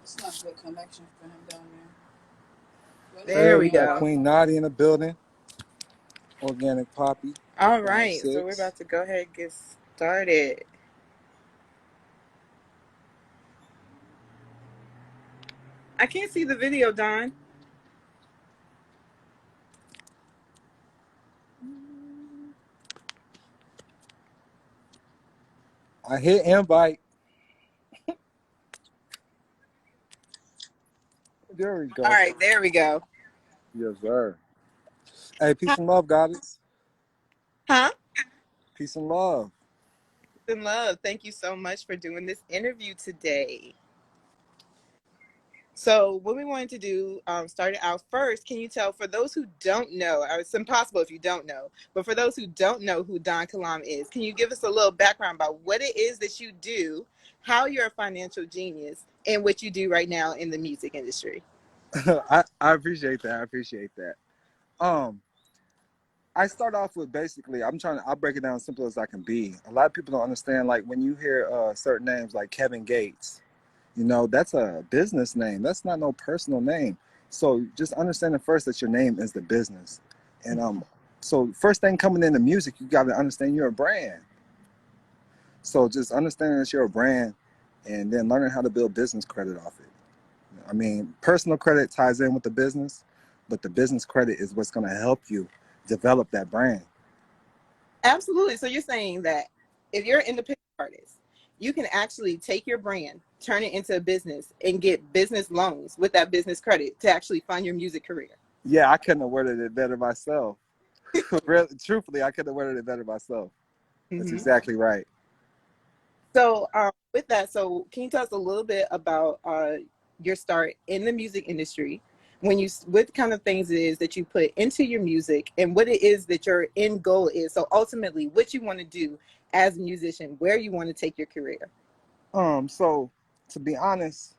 It's not good connection for him down there. There Hey, we we got go. Queen Nadia in the building. Organic Poppy, All five right, so we're six. about to go ahead and get started. I can't see the video, Don. I hit invite. There we All go. right, there we go. Yes, sir. Hey, Hi. peace and love, goddess. Huh? Peace and love. Peace and love. Thank you so much for doing this interview today. So, what we wanted to do, started out first. Can you tell, for those who don't know, or it's impossible if you don't know, but for those who don't know who Don Kilam is, can you give us a little background about what it is that you do, how you're a financial genius, and what you do right now in the music industry? I appreciate that. I appreciate that. Um, I start off with basically, I'll break it down as simple as I can be. A lot of people don't understand, like when you hear certain names like Kevin Gates, that's a business name. That's not no personal name. So just understanding first that your name is the business. And so first thing coming into music, you got to understand you're a brand. So just understanding that you're a brand and then learning how to build business credit off it. I mean, personal credit ties in with the business, but the business credit is what's going to help you develop that brand. Absolutely. So you're saying that if you're an independent artist, you can actually take your brand, turn it into a business, and get business loans with that business credit to actually fund your music career. Yeah, I couldn't have worded it better myself. Really, truthfully, I couldn't have worded it better myself. That's Mm-hmm. exactly right. So with that, so can you tell us a little bit about your start in the music industry? What kind of things it is that you put into your music, and what it is that your end goal is? So ultimately, what you want to do as a musician, where you want to take your career. So to be honest,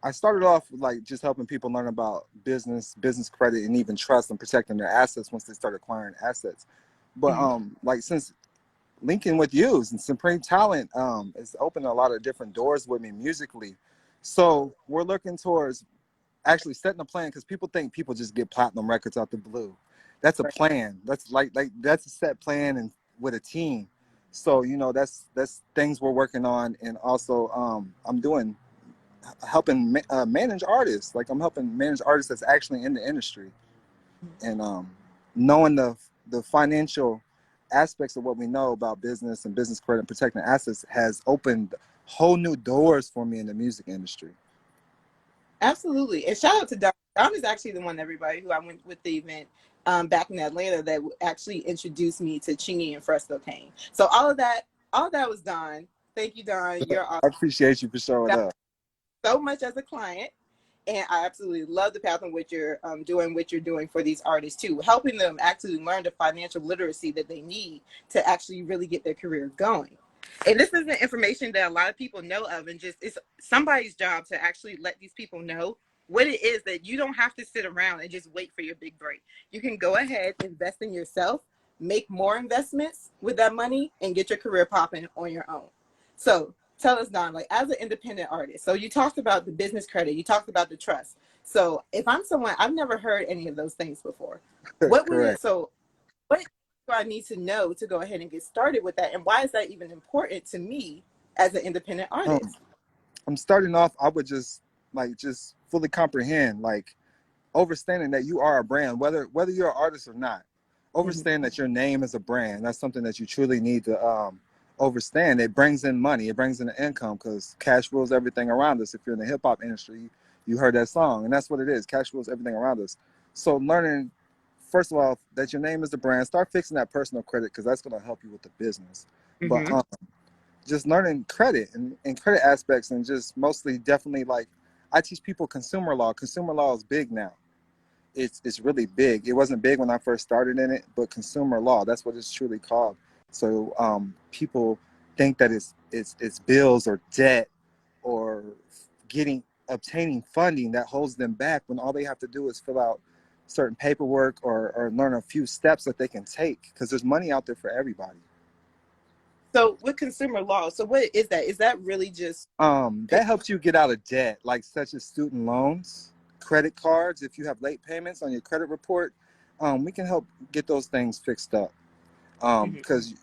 I started off with like just helping people learn about business credit, and even trust and protecting their assets once they start acquiring assets. But Mm-hmm. like since linking with you and Supreme Talent, it's opened a lot of different doors with me musically. So we're looking towards actually setting a plan, because people think people just get platinum records out the blue. That's a Right. plan. That's like that's a set plan and with a team. So that's things we're working on, and also I'm doing helping manage artists. Like I'm helping manage artists that's actually in the industry, and knowing the financial aspects of what we know about business and business credit and protecting assets has opened whole new doors for me in the music industry. Absolutely. And shout out to Don. Don is actually the one, everybody, who I went with the event back in Atlanta that actually introduced me to Chingy and Fresco Kane. So all of that was Don. Thank you, Don. You're awesome. I appreciate you for showing up. So much as a client. And I absolutely love the path in which you're doing what you're doing for these artists too, helping them actually learn the financial literacy that they need to actually really get their career going. And this isn't information that a lot of people know of, and just it's somebody's job to actually let these people know what it is, that you don't have to sit around and just wait for your big break. You can go ahead, invest in yourself, make more investments with that money, and get your career popping on your own. So tell us, Don, like as an independent artist, so you talked about the business credit, you talked about the trust. So if I'm someone, I've never heard any of those things before. What would it, Correct. so what do I need to know to go ahead and get started with that? And why is that even important to me as an independent Um, artist? I'm starting off. I would just fully comprehend, like understanding that you are a brand, whether you're an artist or not. Mm-hmm. Understand that your name is a brand. That's something that you truly need to understand. It brings in money. It brings in the income, because cash rules everything around us. If you're in the hip hop industry, you heard that song, and that's what it is. Cash rules everything around us. So learning, first of all, that your name is the brand. Start fixing that personal credit, because that's going to help you with the business. But Mm-hmm. just learning credit and credit aspects, and just mostly definitely like I teach people consumer law. Consumer law is big now. It's really big. It wasn't big when I first started in it, but consumer law, that's what it's truly called. So people think that it's bills or debt or getting obtaining funding that holds them back, when all they have to do is fill out certain paperwork, or learn a few steps that they can take, because there's money out there for everybody. So with consumer law, so what is that? Is that really just That helps you get out of debt, like such as student loans, credit cards. If you have late payments on your credit report, we can help get those things fixed up. Mhm. Because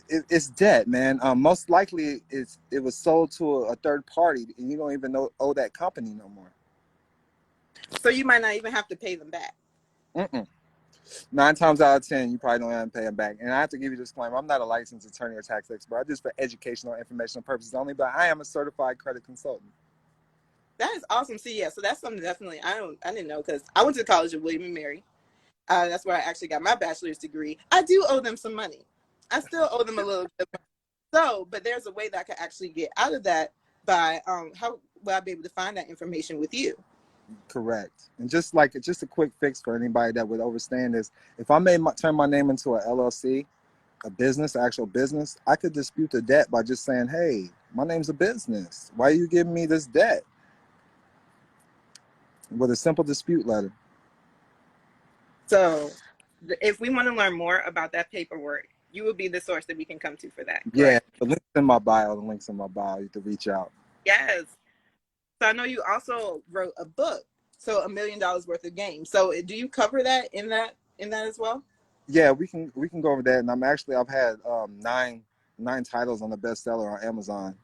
it's debt, man. Most likely, it was sold to a third party, and you don't even owe that company no more. So you might not even have to pay them back. Mm-mm. 9 times out of 10, you probably don't have to pay them back. And I have to give you a disclaimer: I'm not a licensed attorney or tax expert. I just for educational, informational purposes only. But I am a certified credit consultant. That is awesome. See, yeah, so that's something definitely I didn't know because I went to college of William and Mary. That's where I actually got my bachelor's degree. I do owe them some money. I still owe them a little bit. So, but there's a way that I could actually get out of that by how will I be able to find that information with you? Correct. And just a quick fix for anybody that would overstand is if I turn my name into a LLC, a business, actual business, I could dispute the debt by just saying, "Hey, my name's a business. Why are you giving me this debt?" With a simple dispute letter. So, if we want to learn more about that paperwork, you will be the source that we can come to for that, Yeah, correct? the link's in my bio. The link's in my bio. You can reach out. Yes. So I know you also wrote a book, so $1 million worth of games. So do you cover that in that as well? Yeah, we can go over that. And I've had nine titles on the bestseller on Amazon.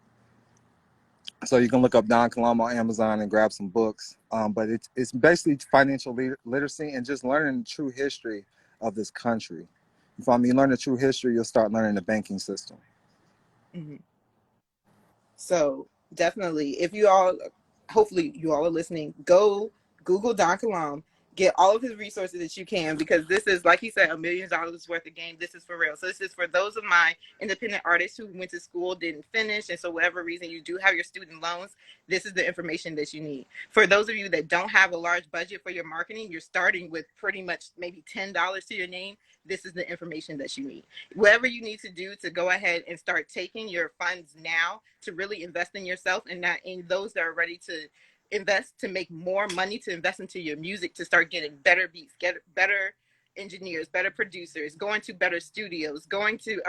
So you can look up Don Kilam on Amazon and grab some books. But it's basically financial literacy and just learning the true history of this country. If you learn the true history, you'll start learning the banking system. Mm-hmm. So definitely, if you all, hopefully you all are listening, go Google Don Kalam, get all of his resources that you can, because this is, like he said, $1 million worth of game. This is for real. So this is for those of my independent artists who went to school, didn't finish, and so whatever reason you do have your student loans, this is the information that you need. For those of you that don't have a large budget for your marketing, you're starting with pretty much maybe $10 to your name. This is the information that you need. Whatever you need to do to go ahead and start taking your funds now to really invest in yourself, and not in those that are ready to invest to make more money, to invest into your music, to start getting better beats, get better engineers, better producers, going to better studios, going to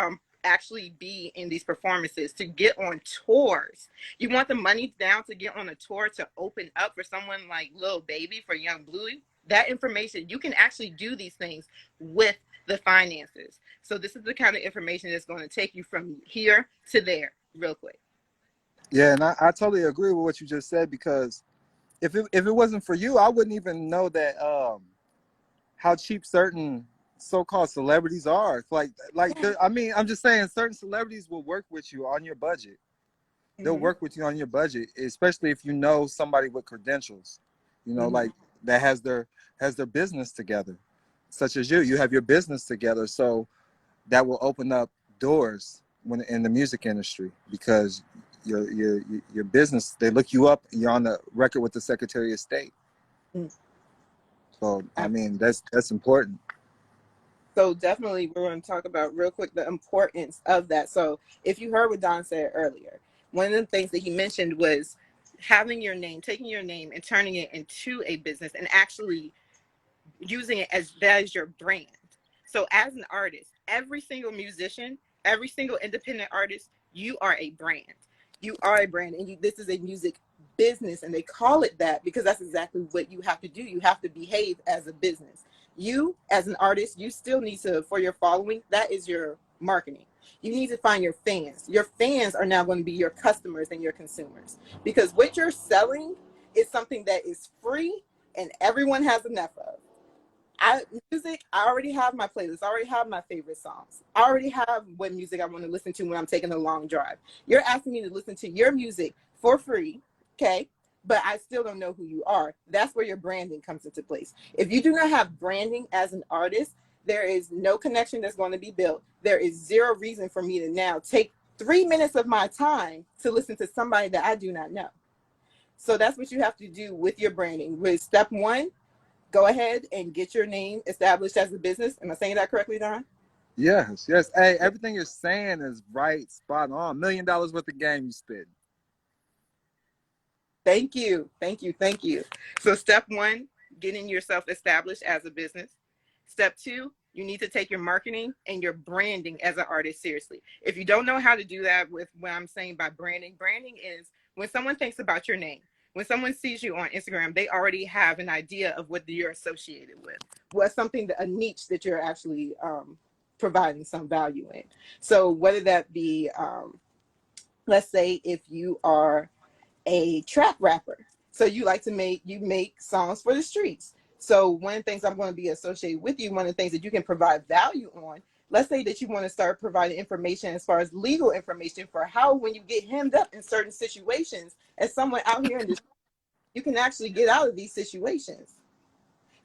actually be in these performances, to get on tours. You want the money down to get on a tour, to open up for someone like Lil Baby, for Young Bluey. That information, you can actually do these things with the finances. So this is the kind of information that's going to take you from here to there real quick. Yeah, and I totally agree with what you just said because if it wasn't for you, I wouldn't even know that how cheap certain so-called celebrities are. I mean, I'm just saying certain celebrities will work with you on your budget. They'll Mm-hmm. work with you on your budget, especially if you know somebody with credentials, Mm-hmm. like that has their business together, such as you. You have your business together, so that will open up doors when in the music industry because your business, they look you up. You're on the record with the Secretary of State. Mm-hmm. So I mean that's important. So definitely we're going to talk about real quick the importance of that. So if you heard what Don said earlier, one of the things that he mentioned was having your name, taking your name and turning it into a business, and actually using it as that is your brand. So as an artist, every single musician, every single independent artist, you are a brand. You are a brand, and this is a music business, and they call it that because that's exactly what you have to do. You have to behave as a business. You, as an artist, you still need to, for your following, that is your marketing. You need to find your fans. Your fans are now going to be your customers and your consumers, because what you're selling is something that is free and everyone has enough of. I already have my playlist. I already have my favorite songs. I already have what music I want to listen to when I'm taking a long drive. You're asking me to listen to your music for free, okay? But I still don't know who you are. That's where your branding comes into place. If you do not have branding as an artist, there is no connection that's going to be built. There is zero reason for me to now take 3 minutes of my time to listen to somebody that I do not know. So that's what you have to do with your branding. With step one, go ahead and get your name established as a business. Am I saying that correctly, Don? Yes, yes. Hey, everything you're saying is right, spot on. $1 million worth of game you spit. Thank you. Thank you. Thank you. So, step one, getting yourself established as a business. Step two, You need to take your marketing and your branding as an artist seriously. If you don't know how to do that with what I'm saying by branding, branding is when someone thinks about your name, when someone sees you on Instagram, they already have an idea of what you're associated with, what's something, a niche that you're actually providing some value in. So whether that be, let's say if you are a trap rapper, so you like to make songs for the streets. So one of the things I'm going to be associated with you, one of the things that you can provide value on, let's say that you want to start providing information as far as legal information for how, when you get hemmed up in certain situations, as someone out here in this, you can actually get out of these situations,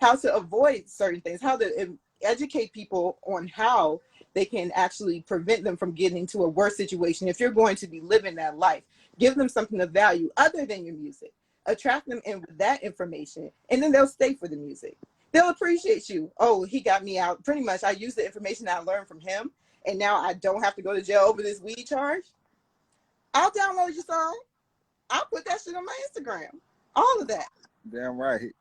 how to avoid certain things, how to educate people on how they can actually prevent them from getting into a worse situation if you're going to be living that life. Give them something of value other than your music. Attract them in with that information, and then they'll stay for the music. They'll appreciate you. Oh, he got me out. Pretty much, I used the information I learned from him, and now I don't have to go to jail over this weed charge. I'll download your song. I'll put that shit on my Instagram. All of that. Damn right.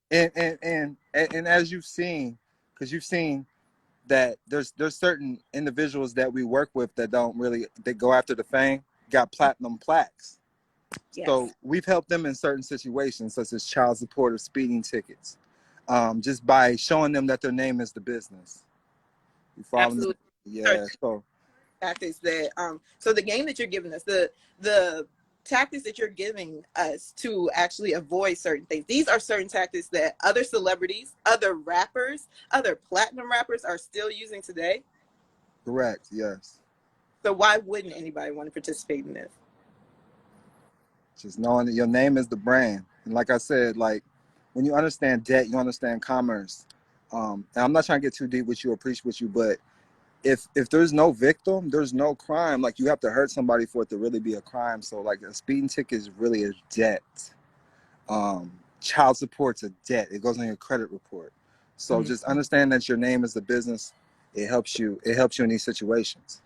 And as you've seen, because you've seen that there's certain individuals that we work with that don't really, they go after the fame, got platinum plaques. Yes. So we've helped them in certain situations, such as child support or speeding tickets, just by showing them that their name is the business. You follow me? Absolutely. Yeah. So Tactics that so the game that you're giving us, the tactics that you're giving us to actually avoid certain things, these are certain tactics that other celebrities, other rappers, other platinum rappers are still using today. correct. Yes. So why wouldn't anybody want to participate in this? Just knowing that your name is the brand. And like I said, like when you understand debt, you understand commerce. And I'm not trying to get too deep with you or preach with you, but if there's no victim, there's no crime. Like you have to hurt somebody for it to really be a crime. So like a speeding ticket is really a debt. Child support's a debt. It goes on your credit report. So just understand that your name is a business. It helps you in these situations.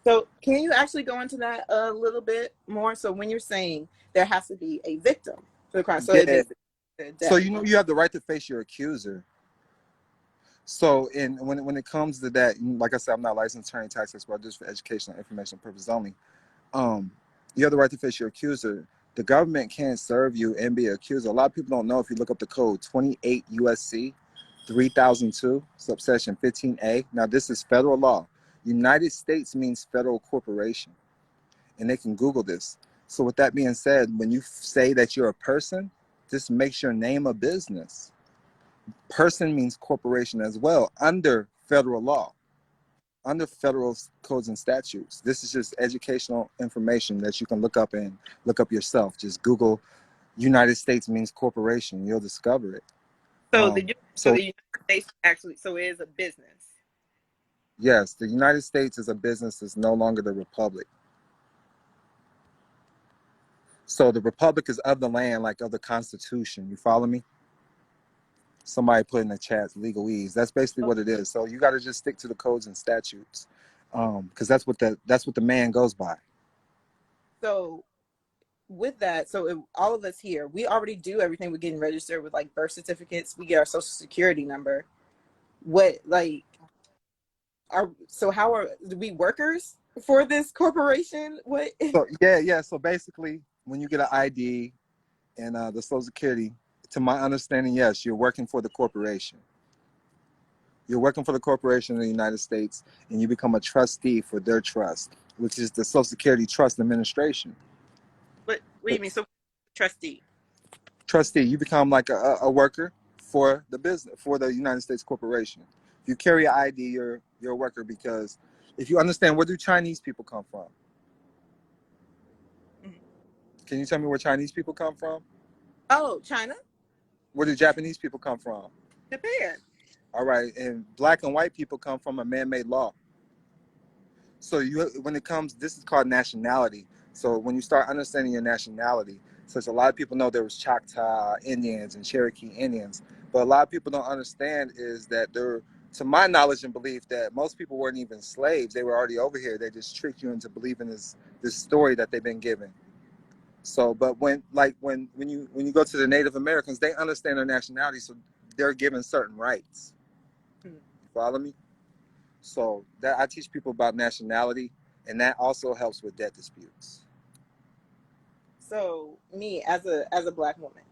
So can you actually go into that a little bit more? So when you're saying there has to be a victim for the crime, so Yeah. it is So you have the right to face your accuser. So when it comes to that, like I said, I'm not a licensed attorney, tax expert, just for educational information purposes only. You have the right to face your accuser. The government can't serve you and be accused. A lot of people don't know. If you look up the code 28 USC 3002 subsection 15A. Now this is federal law. United States means federal corporation, and they can Google this. So with that being said, when you say that you're a person, this makes your name a business. Person means corporation as well under federal law, under federal codes and statutes. This is just educational information that you can look up and look up yourself. Just Google United States means corporation. You'll discover it. so the So United States actually, so it is a business. yes, the United States is a business. It's no longer the republic. So the republic is of the land, like of the Constitution. You follow me? Somebody put in the chat legalese. That's basically what it is. So you got to just stick to the codes and statutes, because that's what the man goes by. So with that, so all of us here, we already do everything. We're getting registered with like birth certificates. We get our social security number. What like how are we workers for this corporation? What? So yeah. So basically, when you get an ID and the social security, to my understanding, yes, you're working for the corporation. You're working for the corporation in the United States, and you become a trustee for their trust, which is the Social Security Trust Administration. What do you mean? So trustee? Trustee, you become like a worker for the business, for the United States corporation. If you carry an ID, you're a worker, because if you understand, where do Chinese people come from? Can you tell me where Chinese people come from? Oh, China? Where do Japanese people come from? Japan. All right, and black and white people come from a man-made law. So when it comes, this is called nationality. So when you start understanding your nationality, such a lot of people know there was Choctaw Indians and Cherokee Indians, but a lot of people don't understand is that there, to my knowledge and belief, that most people weren't even slaves. They were already over here. They just tricked you into believing this story that they've been given. So, but when you go to the Native Americans, they understand their nationality, so they're given certain rights. follow me? So that I teach people about nationality, and that also helps with debt disputes. So me as a black woman,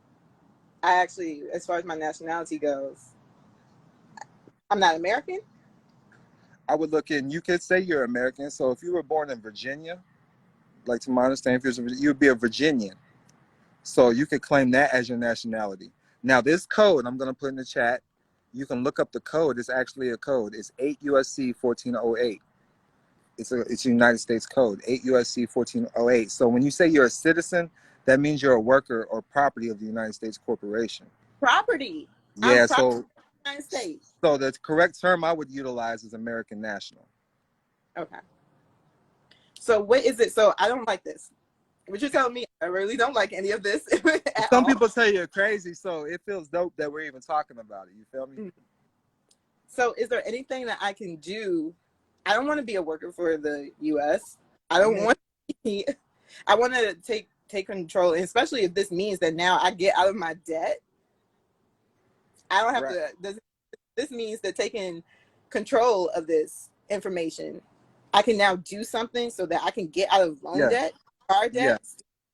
I actually, as far as my nationality goes, I'm not American. I would look in. You could say you're American. So if you were born in Virginia, like to my understanding, if you would be a Virginian. So you could claim that as your nationality. Now this code I'm going to put in the chat. You can look up the code. It's actually a code. It's 8 USC 1408. It's a United States code, 8 USC 1408. So when you say you're a citizen, that means you're a worker or property of the United States corporation. Property. I'm Yeah. property So of the United States. so the correct term I would utilize is American national. Okay. So what is it? So I don't like this. What you're telling me, I really don't like any of this at Some all. people say you're crazy, so it feels dope that we're even talking about it. You feel me? So is there anything that I can do? I don't want to be a worker for the US. I don't want to be, I want to take control, and especially if this means that now I get out of my debt. I don't have Right. to this means that taking control of this information, I can now do something so that I can get out of loan Yeah. debt, car Yeah. debt,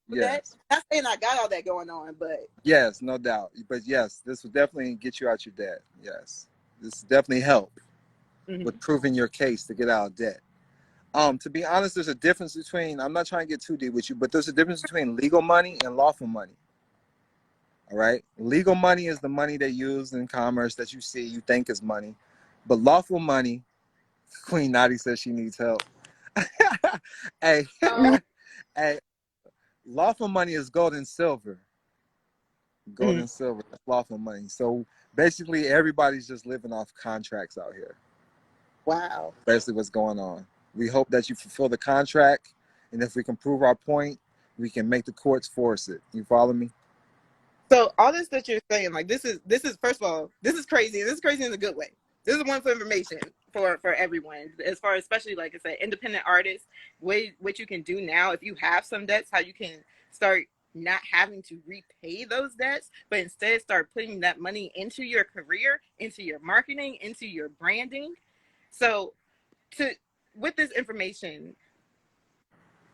debt. Yes. Not saying I got all that going on, but Yes, no doubt. But yes, this will definitely get you out your debt. Yes. This will definitely help with proving your case to get out of debt. To be honest, there's a difference between, I'm not trying to get too deep with you, but there's a difference between legal money and lawful money. All right. Legal money is the money they use in commerce that you see, you think is money. But lawful money, Queen Nadi says she needs help. Hey, hey, lawful money is gold and silver. Gold and silver, that's lawful money. So basically, everybody's just living off contracts out here. wow. Basically, what's going on. We hope that you fulfill the contract, and if we can prove our point, we can make the courts force it. You follow me? So all this that you're saying, like this is first of all, this is crazy. This is crazy in a good way. This is wonderful information for everyone, as far as especially like I said, independent artists. What you can do now if you have some debts, how you can start not having to repay those debts, but instead start putting that money into your career, into your marketing, into your branding. So to with this information,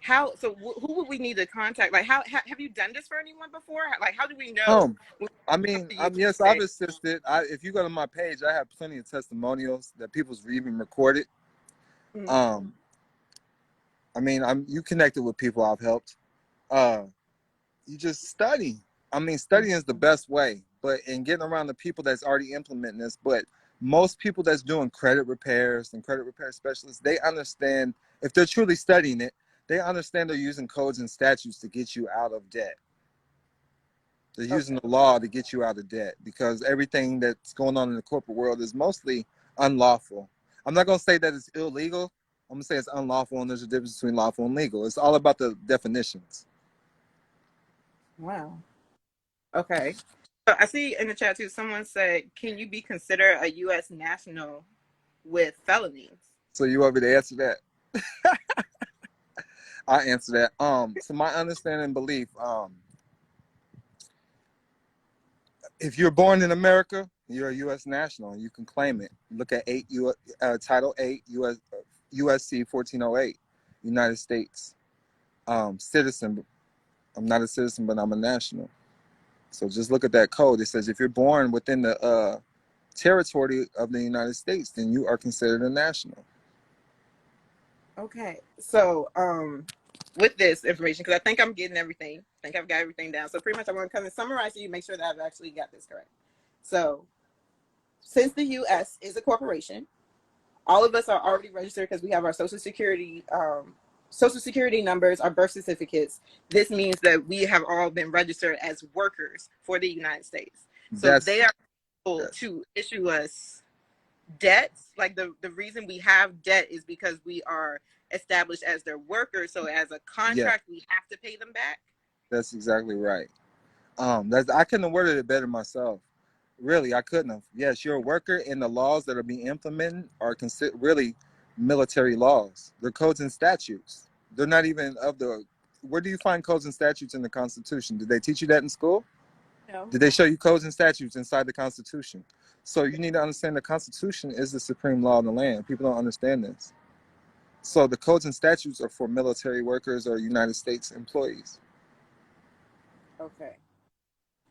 who would we need to contact? Like how have you done this for anyone before? Like how do we know I mean, yes, I've assisted. If you go to my page, I have plenty of testimonials that people's even recorded. I mean, you connected with people I've helped. You just study. I mean, studying is the best way, but in getting around the people that's already implementing this. But most people that's doing credit repairs and credit repair specialists, they understand, if they're truly studying it, they understand they're using codes and statutes to get you out of debt. They're using the law to get you out of debt, because everything that's going on in the corporate world is mostly unlawful. I'm not going to say that it's illegal. I'm going to say it's unlawful, and there's a difference between lawful and legal. It's all about the definitions. Wow. Okay. So I see in the chat too, someone said, can you be considered a U.S. national with felonies? So you want me to answer that? I'll answer that. To my understanding and belief, if you're born in America, you're a U.S. national. You can claim it. Look at Title 8 USC 1408, United States citizen. I'm not a citizen, but I'm a national. So just look at that code. It says if you're born within the territory of the United States, then you are considered a national. Okay. So with this information, because I think I'm getting everything. I think I've got everything down. So pretty much I want to come and summarize to you, make sure that I've actually got this correct. So since the U.S. is a corporation, all of us are already registered because we have our social security numbers, our birth certificates. This means that we have all been registered as workers for the United States. So they are able to issue us debts. Like the reason we have debt is because we are established as their workers. So as a contract, we have to pay them back. That's exactly right. I couldn't have worded it better myself. Really, I couldn't have. Yes, you're a worker, and the laws that are being implemented are really military laws. They're codes and statutes. They're not even of the. Where do you find codes and statutes in the Constitution? Did they teach you that in school? No. Did they show you codes and statutes inside the Constitution? So you need to understand the Constitution is the supreme law of the land. People don't understand this. So the codes and statutes are for military workers or United States employees. Okay.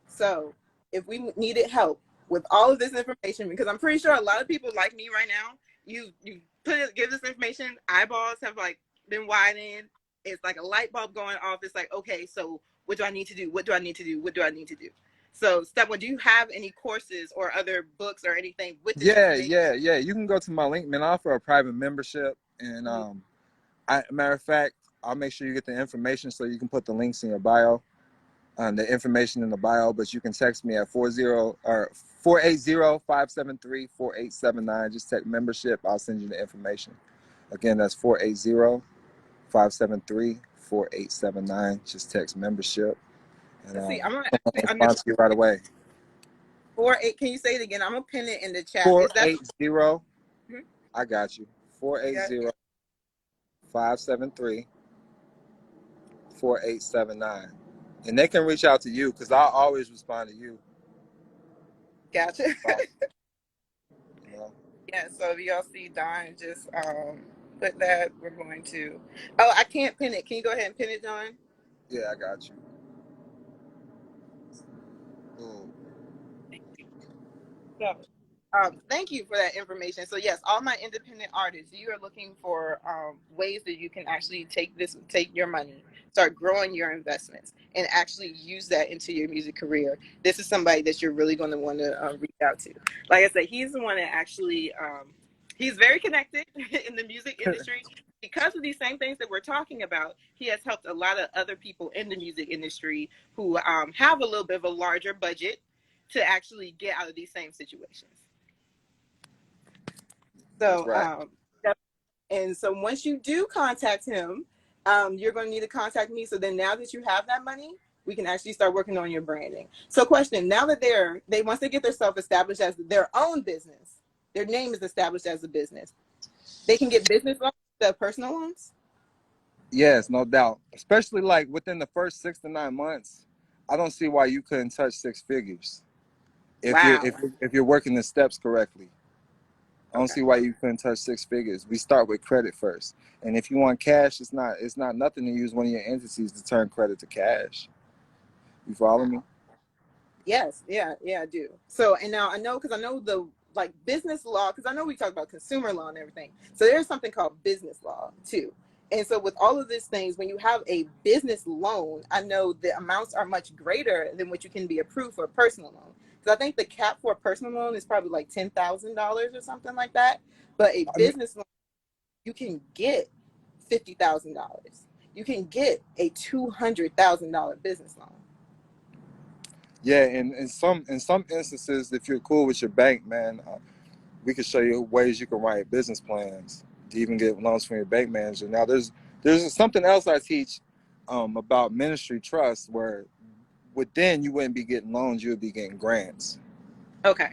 So if we needed help with all of this information, because I'm pretty sure a lot of people like me right now, you give this information, eyeballs have like been widened. It's like a light bulb going off. It's like, okay, so what do I need to do? What do I need to do? What do I need to do? So step one, do you have any courses or other books or anything with this information? Yeah. You can go to my link, man. I offer a private membership, and matter of fact, I'll make sure you get the information so you can put the links in your bio, the information in the bio. But you can text me at 480-573-4879. Just text membership. I'll send you the information. Again, that's 480-573-4879. Just text membership, and Let's see. I'll I'm gonna respond to you right away. 48. Can you say it again? I'm gonna pin it in the chat. Is that 480. Mhm. I got you. 480-573-4879. And they can reach out to you because I'll always respond to you. Gotcha. You know? Yeah, so if y'all see Don just put that, we're going to. Oh, I can't pin it. Can you go ahead and pin it, Don? Yeah, I got you. Boom. So, thank you for that information. So yes, all my independent artists, you are looking for ways that you can actually take your money, start growing your investments, and actually use that into your music career. This is somebody that you're really going to want to reach out to. Like I said, he's the one that actually he's very connected in the music industry. Because of these same things that we're talking about, he has helped a lot of other people in the music industry who have a little bit of a larger budget to actually get out of these same situations. That's So, right. and so once you do contact him, you're going to need to contact me. So then now that you have that money, we can actually start working on your branding. So question, now that once they get themselves established as their own business, their name is established as a business, they can get business loans, the personal loans? Yes, no doubt. Especially like within the first 6 to 9 months, I don't see why you couldn't touch 6 figures Wow. if you're working the steps correctly. I don't Okay. see why you couldn't touch 6 figures. We start with credit first, and if you want cash, it's not nothing to use one of your entities to turn credit to cash. You follow me? Yes, yeah, I do. So, and now I know, because I know the like business law, because I know we talk about consumer law and everything. So there's something called business law too. And so with all of these things, when you have a business loan, I know the amounts are much greater than what you can be approved for a personal loan. Because I think the cap for a personal loan is probably like $10,000 or something like that. But a I mean, business loan, you can get $50,000. You can get a $200,000 business loan. yeah, and in some instances, if you're cool with your bank, man, we could show you ways you can write business plans to even get loans from your bank manager. Now, there's something else I teach about ministry trust where within you wouldn't be getting loans, you would be getting grants. Okay.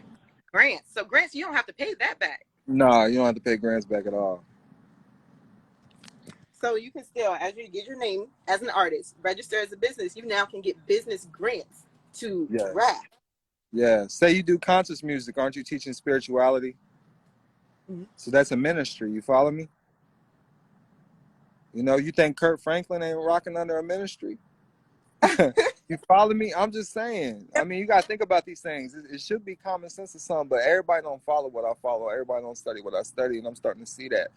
Grants. So grants, you don't have to pay that back. No, you don't have to pay grants back at all. So you can still, as you get your name as an artist, register as a business, you now can get business grants to Yes. rap. Yeah. Say you do conscious music, aren't you teaching spirituality? Mm-hmm. So that's a ministry. You follow me? You know, you think Kurt Franklin ain't rocking under a ministry? You follow me? I'm just saying. I mean, you got to think about these things. It should be common sense to some, but everybody don't follow what I follow. Everybody don't study what I study, and I'm starting to see that.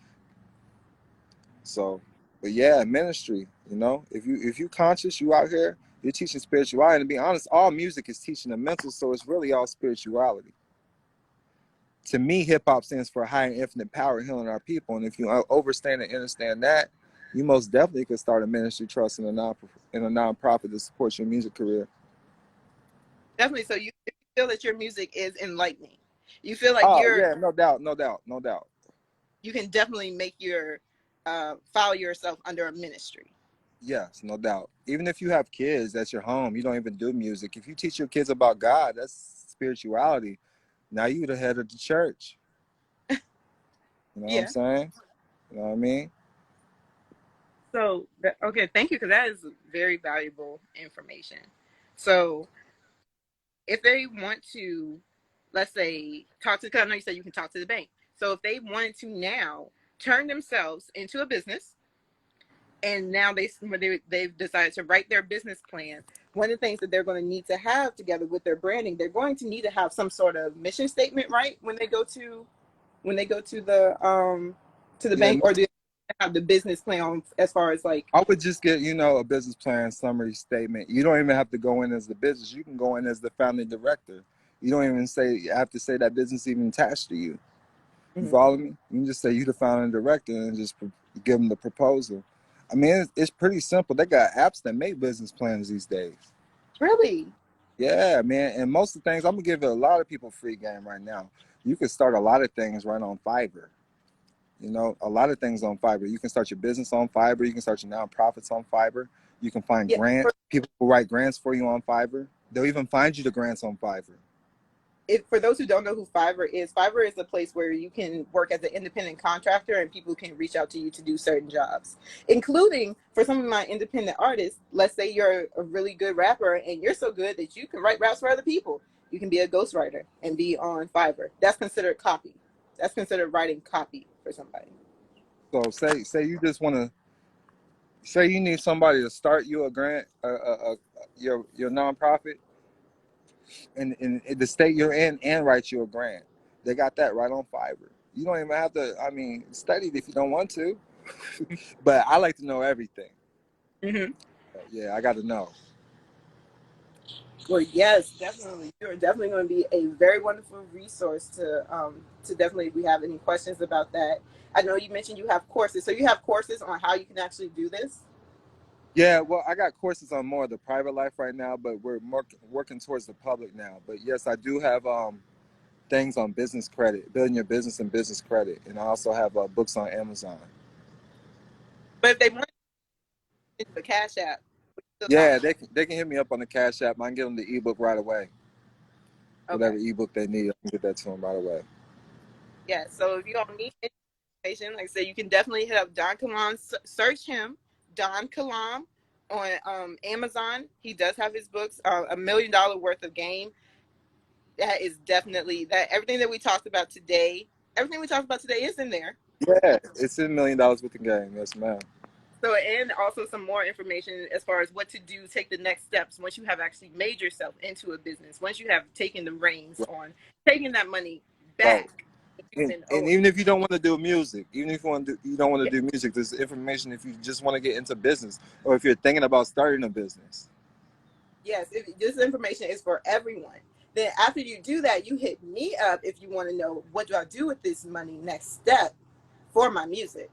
So, but yeah, ministry. You know, if you conscious, you out here, you're teaching spirituality. And to be honest, all music is teaching the mental, so it's really all spirituality. To me, hip hop stands for high and infinite power healing our people. And if you understand and understand that, you most definitely could start a ministry trust in a nonprofit to support your music career. Definitely. So you feel that your music is enlightening. You feel like Oh yeah, no doubt, no doubt, no doubt. you can definitely make your file yourself under a ministry. Yes, no doubt. Even if you have kids at your home, you don't even do music. If you teach your kids about God, that's spirituality. Now you the head of the church. You know what I'm Yeah. saying? You know what I mean? So okay, thank you, because that is very valuable information. So if they want to, let's say, talk to, because I know you said you can talk to the bank. So if they wanted to now turn themselves into a business, and now they've decided to write their business plan, one of the things that they're going to need to have together with their branding, they're going to need to have some sort of mission statement, right? When they go to the Yeah, bank, or do they have the business plan on, as far as like? I would just get, a business plan summary statement. You don't even have to go in as the business. You can go in as the founding director. You don't even have to say that business even attached to you. You Mhm. follow me? You can just say you the founding director and just give them the proposal. I mean, it's pretty simple. They got apps that make business plans these days. Really? Yeah, man. And most of the things, I'm gonna give a lot of people free game right now. You can start a lot of things right on Fiverr. A lot of things on Fiverr. You can start your business on Fiverr. You can start your nonprofits on Fiverr. You can find Yeah. grants. People will write grants for you on Fiverr. They'll even find you the grants on Fiverr. For those who don't know who Fiverr is a place where you can work as an independent contractor, and people can reach out to you to do certain jobs, including for some of my independent artists. Let's say you're a really good rapper and you're so good that you can write raps for other people. You can be a ghostwriter and be on Fiverr. That's considered copy. That's considered writing copy for somebody. So say you just want to say you need somebody to start you a grant, your nonprofit, in the state you're in, and write you a grant. They got that right on Fiverr. You don't even have to. I mean, study it if you don't want to. But I like to know everything. Mm-hmm. Yeah, I got to know. Well, yes, definitely. You're definitely going to be a very wonderful resource to definitely, if we have any questions about that. I know you mentioned you have courses. So you have courses on how you can actually do this? Yeah, well, I got courses on more of the private life right now, but we're more working towards the public now. But yes, I do have things on business credit, building your business and business credit, and I also have books on Amazon. But if they want to do a Cash App, Yeah, they can hit me up on the Cash App. I can get them the ebook right away. okay. Whatever ebook they need, I can get that to them right away. Yeah. So if you don't need information, like I said, you can definitely hit up Don Kilam. Search him, Don Kilam, on Amazon. He does have his books, $1 million worth of game. That is definitely that. Everything we talked about today is in there. Yeah, it's $1 million worth of game. Yes, ma'am. So, and also some more information as far as what to do, take the next steps once you have actually made yourself into a business, once you have taken the reins on taking that money Right. back. You've And, been and owing. even if you don't want to do music, even if you don't want to Yeah. do music, there's information if you just want to get into business, or if you're thinking about starting a business. Yes, this information is for everyone. Then after you do that, you hit me up if you want to know what do I do with this money next step for my music.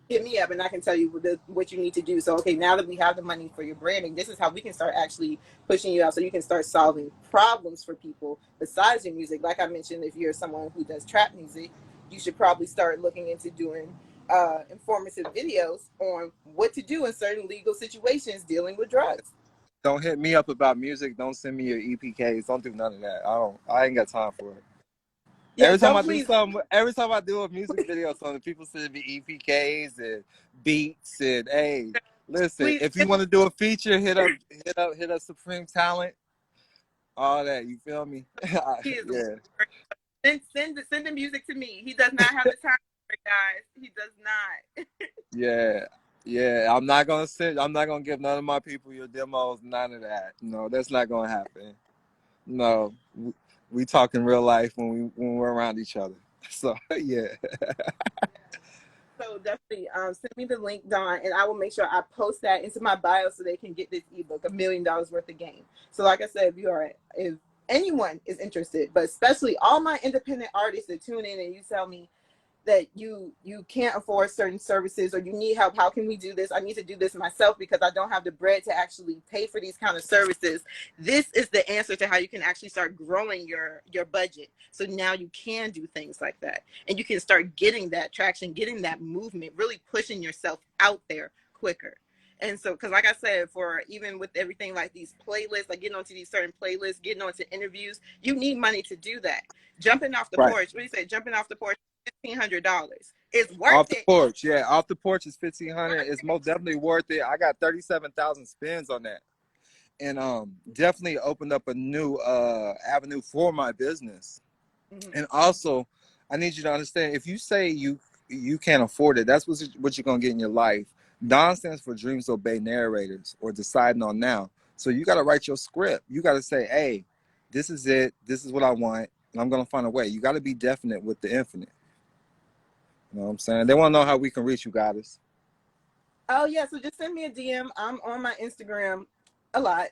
Hit me up and I can tell you what you need to do. So, okay, now that we have the money for your branding, this is how we can start actually pushing you out so you can start solving problems for people besides your music. Like I mentioned, if you're someone who does trap music, you should probably start looking into doing informative videos on what to do in certain legal situations dealing with drugs. Don't hit me up about music. Don't send me your EPKs. Don't do none of that. I ain't got time for it. Yeah, don't please. Every time I do a music video, something people send me EPKs and beats and hey, listen, Please, if you want to do a feature, hit up Supreme Talent, all that. You feel me? he is Yeah, send the music to me. He does not have the time for it, guys. He does not. yeah, yeah. I'm not gonna give none of my people your demos. None of that. No, that's not gonna happen. No, we talk in real life when we're around each other. So yeah. So definitely send me the link, Don, and I will make sure I post that into my bio so they can get this ebook, $1 million worth of game. So like I said, if anyone is interested, but especially all my independent artists that tune in and you tell me that you can't afford certain services or you need help, how can we do this? I need to do this myself because I don't have the bread to actually pay for these kind of services. This is the answer to how you can actually start growing your budget, so now you can do things like that and you can start getting that traction, getting that movement, really pushing yourself out there quicker. And so, because like I said, for even with everything like these playlists, like getting onto these certain playlists, getting onto interviews, you need money to do that. Jumping off the Right. porch, what do you say? Jumping off the porch, $1,500. It's worth Off the it. porch, yeah. Off the porch is 1,500. It's most definitely worth it. I got 37,000 spins on that, and definitely opened up a new avenue for my business. Mm-hmm. And also, I need you to understand, if you say you can't afford it, that's what you're gonna get in your life. Don stands for Dreams Obey Narrators, or Deciding on Now. So you got to write your script. You got to say, hey, this is it. This is what I want, and I'm gonna find a way. You got to be definite with the infinite. You know what I'm saying? They want to know how we can reach you, goddess. Oh yeah, so just send me a DM. I'm on my Instagram a lot,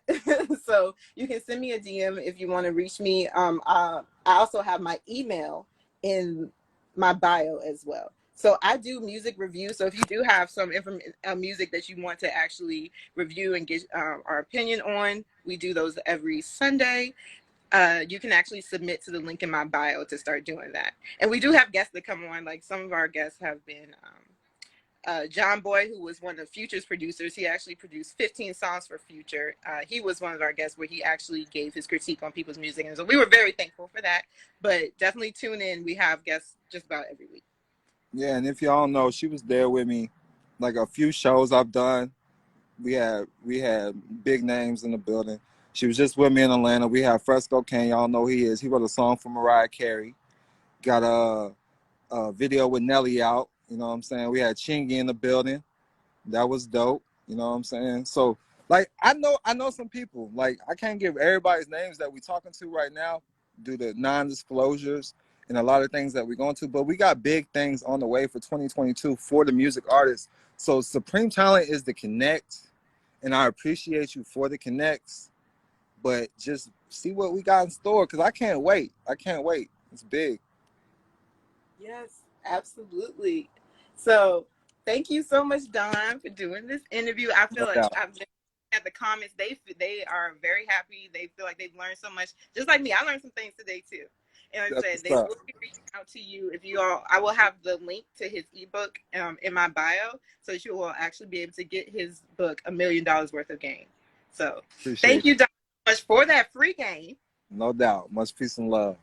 so you can send me a DM if you want to reach me. I also have my email in my bio as well. So I do music reviews. So if you do have some music that you want to actually review and get our opinion on, we do those every Sunday. You can actually submit to the link in my bio to start doing that. And we do have guests that come on. Like some of our guests have been. John Boy, who was one of Future's producers, he actually produced 15 songs for Future. He was one of our guests where he actually gave his critique on people's music. And so we were very thankful for that. But definitely tune in. We have guests just about every week. Yeah, and if y'all know, she was there with me, like a few shows I've done. We had big names in the building. She was just with me in Atlanta. We have Fresco King. Y'all know who he is. He wrote a song for Mariah Carey. Got a video with Nelly out. You know what I'm saying? We had Chingy in the building. That was dope. You know what I'm saying? So like I know some people. Like I can't give everybody's names that we talking to right now due to non-disclosures and a lot of things that we're going to, but we got big things on the way for 2022 for the music artists. So Supreme Talent is the connect, and I appreciate you for the connects, but just see what we got in store because I can't wait. I can't wait. It's big. Yes, absolutely. So thank you so much, Don, for doing this interview. I feel No like doubt. I've been at the comments. They are very happy. They feel like they've learned so much. Just like me, I learned some things today too. And like I That's said, what's they up. will be reaching out to you if you all. I will have the link to his ebook in my bio, so that you will actually be able to get his book, $1,000,000 worth of game. So Appreciate thank it. you, Don, so much for that free game. No doubt. Much peace and love.